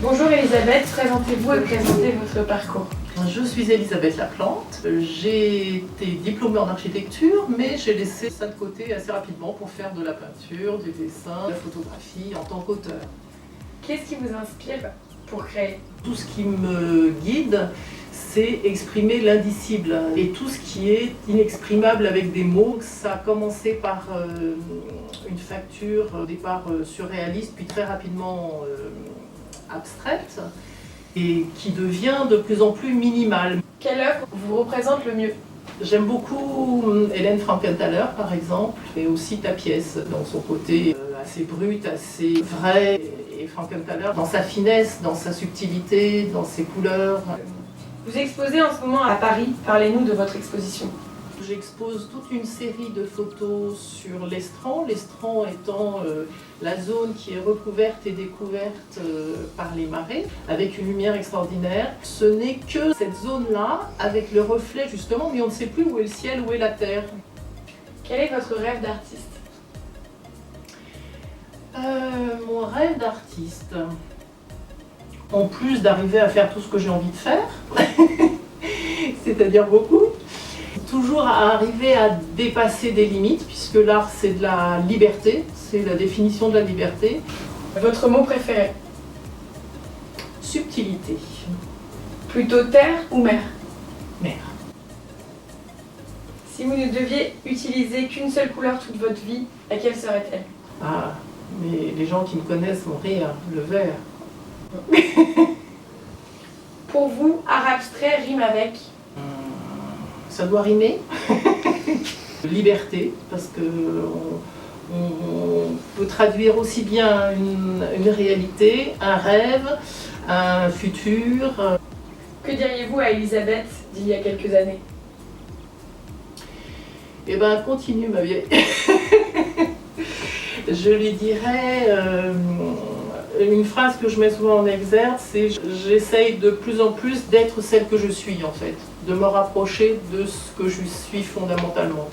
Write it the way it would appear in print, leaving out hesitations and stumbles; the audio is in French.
Bonjour Elisabeth, présentez-vous et présentez votre parcours. Je suis Elisabeth Laplante, j'ai été diplômée en architecture, mais j'ai laissé ça de côté assez rapidement pour faire de la peinture, du dessin, de la photographie en tant qu'auteur. Qu'est-ce qui vous inspire pour créer? Tout ce qui me guide, c'est exprimer l'indicible et tout ce qui est inexprimable avec des mots. Ça a commencé par une facture au départ surréaliste, puis très rapidement abstraite, et qui devient de plus en plus minimale. Quelle œuvre vous représente le mieux? J'aime beaucoup Hélène Frankenthaler par exemple, et aussi ta pièce dans son côté assez brut, assez vrai. Et Frankenthaler dans sa finesse, dans sa subtilité, dans ses couleurs. Vous exposez en ce moment à Paris, parlez-nous de votre exposition. J'expose toute une série de photos sur l'estran, l'estran étant la zone qui est recouverte et découverte par les marées, avec une lumière extraordinaire. Ce n'est que cette zone-là, avec le reflet justement, mais on ne sait plus où est le ciel, où est la terre. Quel est votre rêve d'artiste? Mon rêve d'artiste, en plus d'arriver à faire tout ce que j'ai envie de faire, c'est-à-dire beaucoup, toujours à arriver à dépasser des limites, puisque l'art c'est de la liberté, c'est la définition de la liberté. Votre mot préféré? Subtilité. Plutôt terre ou mer? Mer. Si vous ne deviez utiliser qu'une seule couleur toute votre vie, laquelle serait-elle? Ah, mais les gens qui me connaissent vont rire, le vert. Pour vous, art abstrait rime avec? Ça doit rimer. Liberté, parce que on peut traduire aussi bien une réalité, un rêve, un futur. Que diriez-vous à Elisabeth d'il y a quelques années? Eh ben, continue ma vieille. Je lui dirais une phrase que je mets souvent en exergue, c'est j'essaye de plus en plus d'être celle que je suis en fait, de me rapprocher de ce que je suis fondamentalement.